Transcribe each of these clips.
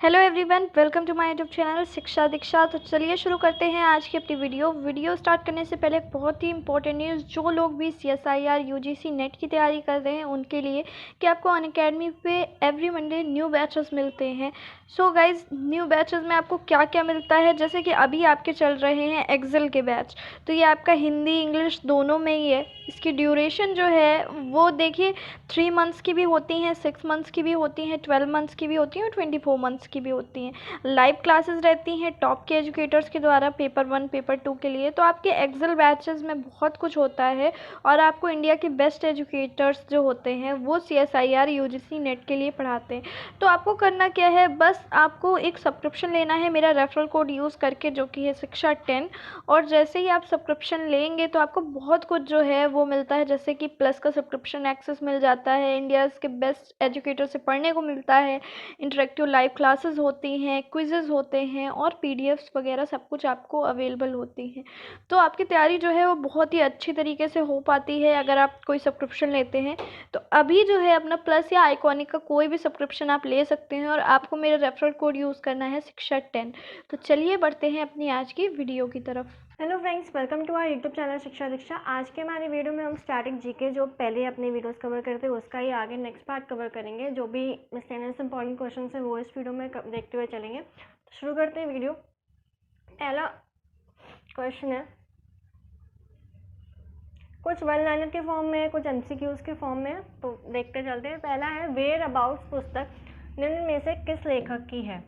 Hello everyone, welcome to my YouTube channel Shiksha Diksha. तो चलिए शुरू करते हैं आज की अपनी वीडियो स्टार्ट करने से पहले बहुत ही इंपॉर्टेंट न्यूज़ जो लोग भी CSIR UGC नेट की तैयारी कर रहे हैं उनके लिए कि आपको अनअकैडमी पे एवरी मंडे न्यू बैचेस मिलते हैं। सो गाइज, न्यू बैचेस में आपको क्या क्या मिलता है, जैसे कि अभी आपके चल रहे हैं एक्सेल के बैच, तो ये आपका हिंदी इंग्लिश दोनों में ही है। इसकी ड्यूरेशन जो है वो देखिए 3 मंथ्स की भी होती हैं, 6 मंथ्स की भी होती हैं, 12 मंथ्स की भी होती हैं और 24 मंथ्स की भी होती हैं। लाइव क्लासेस रहती हैं टॉप के एजुकेटर्स के द्वारा पेपर 1 पेपर 2 के लिए। तो आपके एक्सेल बैचेस में बहुत कुछ होता है और आपको इंडिया के बेस्ट एजुकेटर्स जो होते हैं वो CSIR UGC नेट के लिए पढ़ाते हैं। तो आपको करना क्या है, बस आपको एक सब्सक्रिप्शन लेना है मेरा रेफरल कोड यूज़ करके जो कि है शिक्षा 10। और जैसे ही आप सब्सक्रिप्शन लेंगे तो आपको बहुत कुछ जो है वो मिलता है, जैसे कि प्लस का सब्सक्रिप्शन एक्सेस मिल जाता है, इंडिया के बेस्ट एजुकेटर से पढ़ने को मिलता है, इंटरेक्टिव लाइव क्लासेस होती हैं, क्विजेज़ होते हैं और PDFs वगैरह सब कुछ आपको अवेलेबल होती हैं। तो आपकी तैयारी जो है वो बहुत ही अच्छी तरीके से हो पाती है अगर आप कोई सब्सक्रिप्शन लेते हैं। तो अभी जो है अपना प्लस या आइकॉनिक का कोई भी सब्सक्रिप्शन आप ले सकते हैं और आपको मेरा रेफरल कोड यूज़ करना है शिक्षा 10। तो चलिए बढ़ते हैं अपनी आज की वीडियो की तरफ। Hello friends, welcome to our YouTube channel Shiksha Diksha. आज के हमारी वीडियो में हम स्टैटिक जीके जो पहले अपने वीडियोस कवर करते हैं उसका ही आगे नेक्स्ट पार्ट कवर करेंगे। जो भी मिसलेनियस इंपॉर्टेंट क्वेश्चन है वो इस वीडियो में देखते हुए चलेंगे। तो शुरू करते हैं वीडियो। पहला क्वेश्चन है, कुछ वन लाइनर के फॉर्म में है, कुछ MCQs के फॉर्म में है, तो देखते चलते हैं। पहला है, वेयर अबाउट्स पुस्तक निम्न में से किस लेखक की है?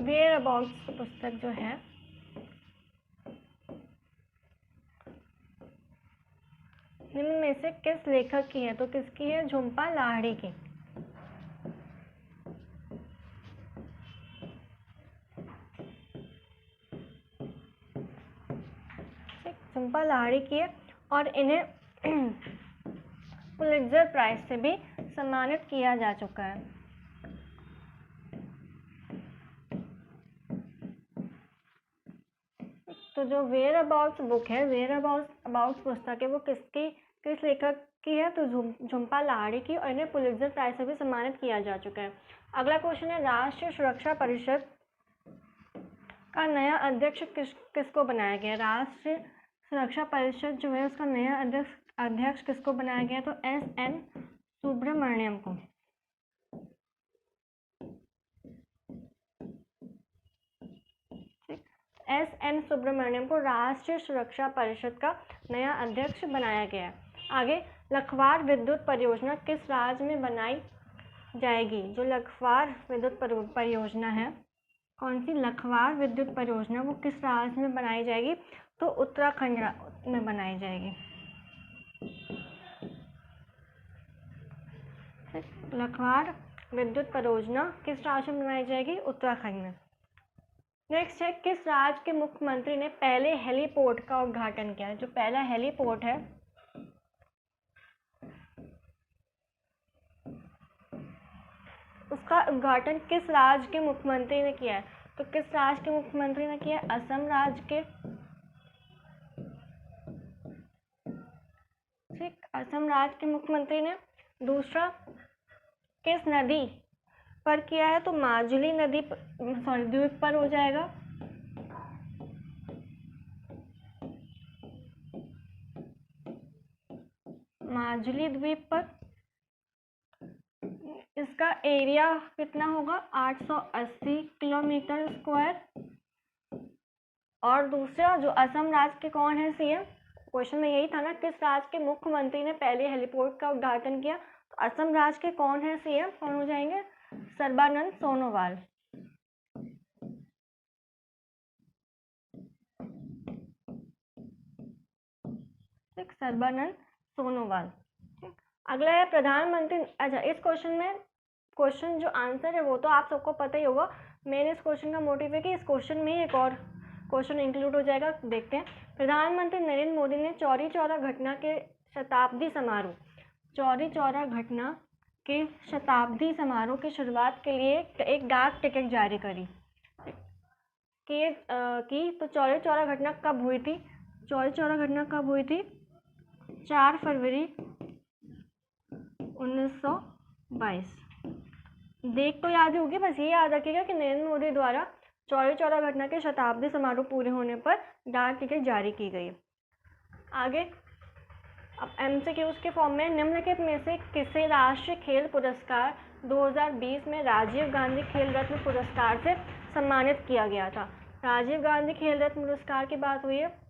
वेयर अबाउट्स पुस्तक जो है निम्न में से किस लेखक की है? तो किसकी है? झुम्पा लाहिड़ी की। झुम्पा लाहिड़ी की है और इन्हें पुलित्जर प्राइज से भी सम्मानित किया जा चुका है। तो जो वेयर अबाउट्स बुक है, वेयर अबाउट्स पुस्तक है, वो किस लेखक की है? तो झुम्पा लाहिड़ी की, और इन्हें पुलित्जर प्राइज से भी सम्मानित किया जा चुका है। अगला क्वेश्चन है, राष्ट्रीय सुरक्षा परिषद का नया अध्यक्ष किसको बनाया गया? राष्ट्रीय सुरक्षा परिषद जो है उसका नया अध्यक्ष किसको बनाया गया? तो SN सुब्रमण्यम को। SN सुब्रमण्यम को राष्ट्रीय सुरक्षा परिषद का नया अध्यक्ष बनाया गया है। आगे, लखवार विद्युत परियोजना किस राज्य में बनाई जाएगी? जो लखवार विद्युत परियोजना है, कौन सी लखवार विद्युत परियोजना, वो किस राज्य में बनाई जाएगी? तो उत्तराखंड में बनाई जाएगी। लखवार विद्युत परियोजना किस राज्य में बनाई जाएगी? उत्तराखंड में। नेक्स्ट है, किस राज्य के मुख्यमंत्री ने पहले हेलीपोर्ट का उद्घाटन किया? जो पहला हेलीपोर्ट है उसका उद्घाटन किस राज्य के मुख्यमंत्री ने किया है? तो किस राज्य के मुख्यमंत्री ने किया है? असम राज्य के। ठीक, असम राज्य के मुख्यमंत्री ने। दूसरा, किस नदी पर किया है? तो माजुली नदी द्वीप पर हो जाएगा। माजुली द्वीप पर। इसका एरिया कितना होगा? 880 किलोमीटर स्क्वायर। और दूसरा, जो असम राज्य के कौन है CM? क्वेश्चन में यही था ना, किस राज्य के मुख्यमंत्री ने पहले हेलीपोर्ट का उद्घाटन किया? तो असम राज्य के कौन है CM? कौन हो जाएंगे? सर्बानंद सोनोवाल। सर्बानंद सोनोवाल। अगला है, प्रधानमंत्री। अच्छा, इस क्वेश्चन जो आंसर है वो तो आप सबको पता ही होगा। मेरे इस क्वेश्चन का मोटिव है कि इस क्वेश्चन में ही एक और क्वेश्चन इंक्लूड हो जाएगा। देखते हैं। प्रधानमंत्री नरेंद्र मोदी ने चौरी चौरा घटना के शताब्दी समारोह की शुरुआत के लिए एक डाक टिकट जारी करी तो चौरी चौरा घटना कब हुई थी? चौरी चौरा घटना कब हुई थी? 4 फरवरी 1922। देख तो याद ही होगी, बस ये याद रखिएगा कि नरेंद्र मोदी द्वारा चौरी चौरा घटना के शताब्दी समारोह पूरे होने पर डाक टिकट जारी की गई। आगे अब MCQs के फॉर्म में, निम्नलिखित में से किसे राष्ट्रीय खेल पुरस्कार 2020 में राजीव गांधी खेल रत्न पुरस्कार से सम्मानित किया गया था? राजीव गांधी खेल रत्न पुरस्कार की बात हुई है।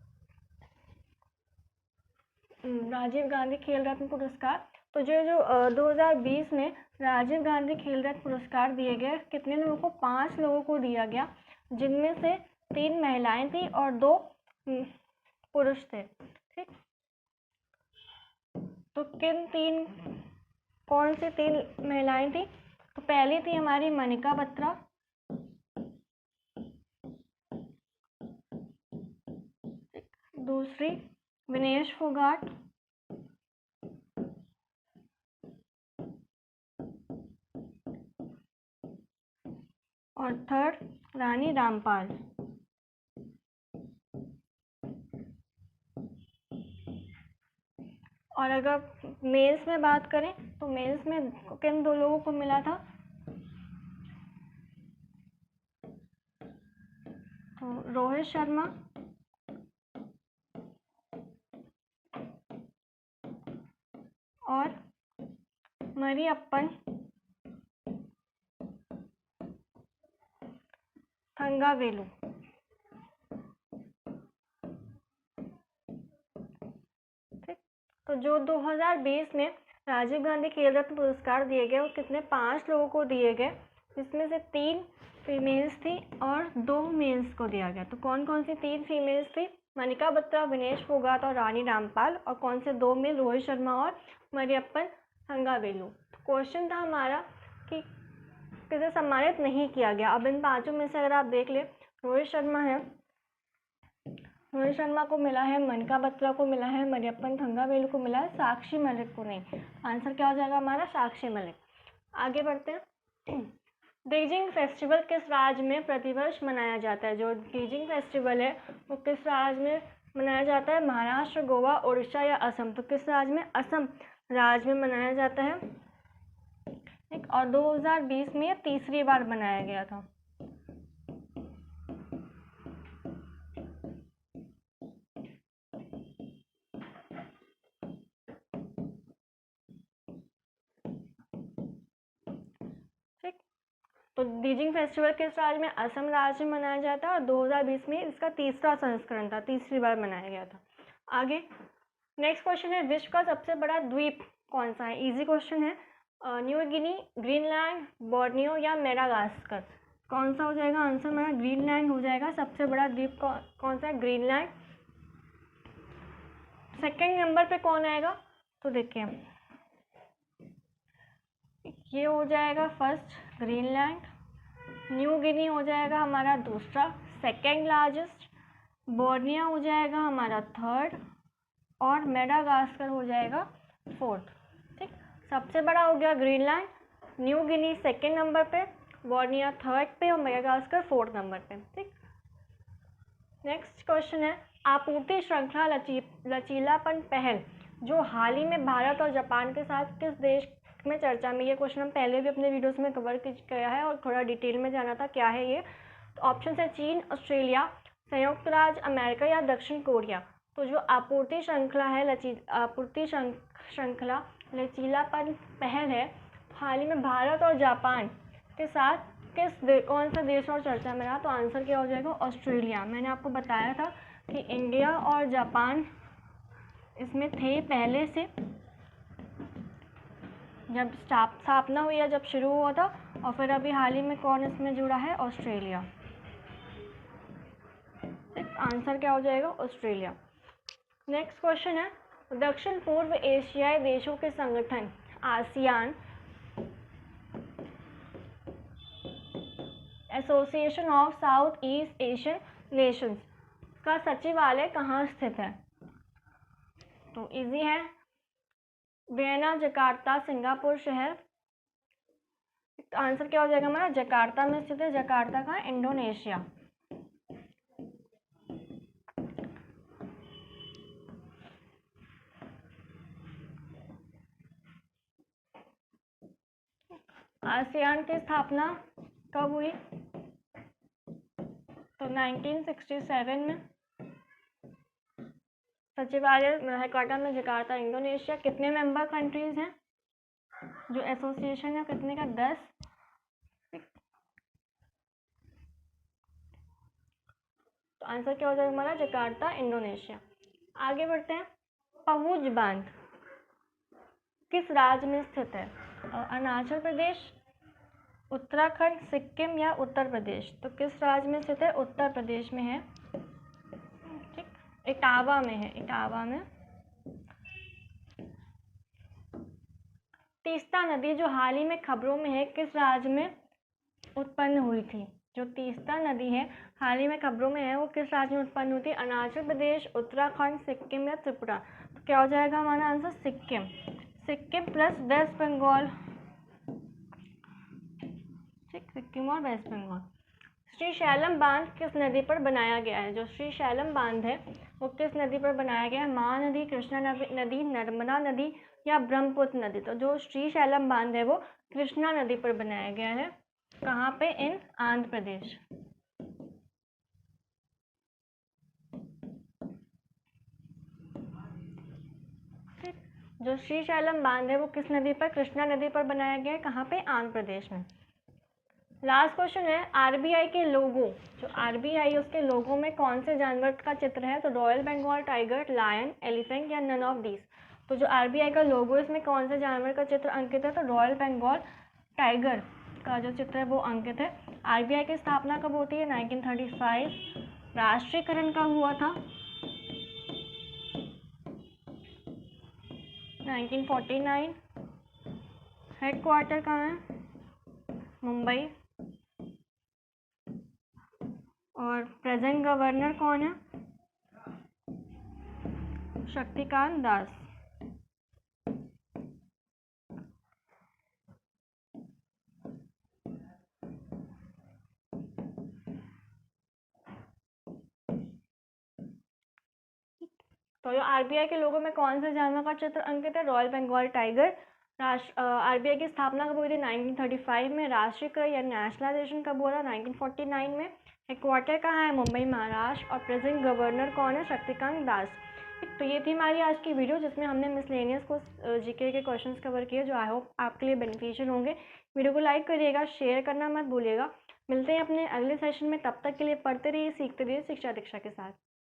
राजीव गांधी खेल रत्न पुरस्कार, तो जो 2020 में राजीव गांधी खेल रत्न पुरस्कार दिए गए, कितने लोगों को? 5 लोगों को दिया गया, जिनमें से 3 महिलाएं थी और 2 पुरुष थे। ठीक, तो कौन सी 3 महिलाएं थी? तो पहली थी हमारी मनिका बत्रा, दूसरी विनेश फोगाट, और थर्ड रानी रामपाल। और अगर मेल्स में बात करें तो मेल्स में किन 2 लोगों को मिला था? तो रोहित शर्मा और मरियप्पन थंगावेलु। ठीक, तो जो 2020 में राजीव गांधी खेल रत्न पुरस्कार दिए गए, वो कितने? 5 लोगों को दिए गए, जिसमें से 3 फीमेल्स थी और 2 मेल्स को दिया गया। तो कौन कौन सी 3 फीमेल्स थी? मनिका बत्रा, विनेश फोगाट और रानी रामपाल। और कौन से 2 मेल? रोहित शर्मा और मरियप्पन थंगावेलु। क्वेश्चन था हमारा कि किसे सम्मानित नहीं किया गया। अब इन 5 में से अगर आप देख ले, रोहित शर्मा है, रोहित शर्मा को मिला है, मनिका बत्रा को मिला है, मरियप्पन थंगावेलु को मिला है, साक्षी मलिक को नहीं। आंसर क्या हो जाएगा हमारा? साक्षी मलिक। आगे बढ़ते हैं। ड्रेजिंग फेस्टिवल किस राज्य में प्रतिवर्ष मनाया जाता है? जो ड्रेजिंग फेस्टिवल है वो किस राज्य में मनाया जाता है? महाराष्ट्र, गोवा, उड़ीसा या असम? तो किस राज्य में? असम राज्य में मनाया जाता है। ठीक, और 2020 में 3री बार मनाया गया था। ठीक, तो ड्रेजिंग फेस्टिवल किस राज्य में? असम राज्य में मनाया जाता है और 2020 में इसका 3रा संस्करण था, 3री बार मनाया गया था। आगे नेक्स्ट क्वेश्चन है, विश्व का सबसे बड़ा द्वीप कौन सा है? इजी क्वेश्चन है। न्यू गिनी, ग्रीनलैंड, बोर्नियो या मेडागास्कर? कौन सा हो जाएगा आंसर? मेरा ग्रीनलैंड हो जाएगा। सबसे बड़ा द्वीप कौन सा है? ग्रीनलैंड। सेकंड नंबर पे कौन आएगा? तो देखिए, ये हो जाएगा फर्स्ट ग्रीनलैंड, न्यू गिनी हो जाएगा हमारा दूसरा सेकंड लार्जेस्ट, बोर्नियो हो जाएगा हमारा थर्ड और मेडागास्कर हो जाएगा फोर्थ। ठीक, सबसे बड़ा हो गया Greenland, New Guinea second number पे, बोर्नियो थर्ड पे और मेडागास्कर फोर्थ नंबर पे। ठीक, नेक्स्ट क्वेश्चन है, आपूर्ति श्रृंखला लचीलापन पहल जो हाल ही में भारत और जापान के साथ किस देश में चर्चा में? ये क्वेश्चन हम पहले भी अपने वीडियोस में कवर किया है और थोड़ा डिटेल में जाना था क्या है ये। तो ऑप्शन है चीन, ऑस्ट्रेलिया, संयुक्त राज्य अमेरिका या दक्षिण कोरिया। तो जो आपूर्ति श्रृंखला लचीलापन पहल है, हाल ही में भारत और जापान के साथ कौन सा देश और चर्चा में रहा? तो आंसर क्या हो जाएगा? ऑस्ट्रेलिया। मैंने आपको बताया था कि इंडिया और जापान इसमें थे पहले से, जब स्थापना हुई या जब शुरू हुआ था, और फिर अभी हाल ही में कौन इसमें जुड़ा है? ऑस्ट्रेलिया। आंसर क्या हो जाएगा? ऑस्ट्रेलिया। नेक्स्ट क्वेश्चन है, दक्षिण पूर्व एशियाई देशों के संगठन ASEAN association of south east Asian Nations का सचिवालय कहाँ स्थित है? तो इजी है, वियना, जकार्ता, सिंगापुर शहर। आंसर क्या हो जाएगा हमारा? जकार्ता में स्थित है। जकार्ता का इंडोनेशिया। आसियान की स्थापना कब हुई? तो 1967 में। सचिवालय हेडक्वार्टर में जकार्ता, इंडोनेशिया। कितने मेंबर कंट्रीज हैं जो एसोसिएशन है? कितने का? 10। तो आंसर क्या हो जाएगा हमारा? Jakarta, Indonesia. आगे बढ़ते हैं। पहुज बांध किस राज्य में स्थित है? अरुणाचल प्रदेश, उत्तराखंड, सिक्किम या उत्तर प्रदेश? तो किस राज्य में स्थित है? उत्तर प्रदेश में है। ठीक, इटावा में है, इटावा में। तीस्ता नदी जो हाल ही में खबरों में है, किस राज्य में उत्पन्न हुई थी? जो तीस्ता नदी है हाल ही में खबरों में है, वो किस राज्य में उत्पन्न हुई थी? अरुणाचल प्रदेश, उत्तराखंड, सिक्किम या त्रिपुरा? तो क्या हो जाएगा हमारा answer? Sikkim. Sikkim plus west Bengal. ठीक, सिक्किम और वेस्ट बंगाल। श्रीशैलम बांध किस नदी पर बनाया गया है? जो श्रीशैलम बांध है वो किस नदी पर बनाया गया है? महानदी, कृष्णा नदी, नर्मदा नदी या ब्रह्मपुत्र नदी? तो जो श्रीशैलम बांध है वो कृष्णा नदी पर बनाया गया है। कहाँ पे? इन आंध्र प्रदेश। जो श्रीशैलम बांध है वो किस नदी पर? कृष्णा नदी पर बनाया गया है। कहाँ पे? आंध्र प्रदेश में। लास्ट क्वेश्चन है, आरबीआई के लोगो, जो आरबीआई उसके लोगो में कौन से जानवर का चित्र है? तो royal Bengal tiger, lion, elephant या नन ऑफ दीज? तो जो आरबीआई का लोगो इसमें कौन से जानवर का चित्र अंकित है? तो रॉयल बंगाल टाइगर का जो चित्र है वो अंकित है। आरबीआई की स्थापना कब होती है? 1935। राष्ट्रीयकरण कब हुआ था? 1949। हेडक्वार्टर कहाँ है? मुंबई। और प्रेजेंट गवर्नर कौन है? शक्तिकांत दास। तो आरबीआई के लोगों में कौन से जानवर का चित्र अंकित है? Royal Bengal tiger. आरबीआई की स्थापना कब हुई थी? 1935 में। राष्ट्रीयकरण या नेशनलाइजेशन कब हुआ था? 1949 में। हेडक्वार्टर कहाँ है? मुंबई, महाराष्ट्र। और प्रेजेंट गवर्नर कौन है? शक्तिकांत दास। तो ये थी हमारी आज की वीडियो जिसमें हमने मिसलेनियस को जीके के क्वेश्चंस कवर किए, जो आई होप आपके लिए बेनिफिशियल होंगे। वीडियो को लाइक करिएगा, शेयर करना मत भूलिएगा। मिलते हैं अपने अगले सेशन में, तब तक के लिए पढ़ते रहिए, सीखते रहिए शिक्षा दीक्षा के साथ।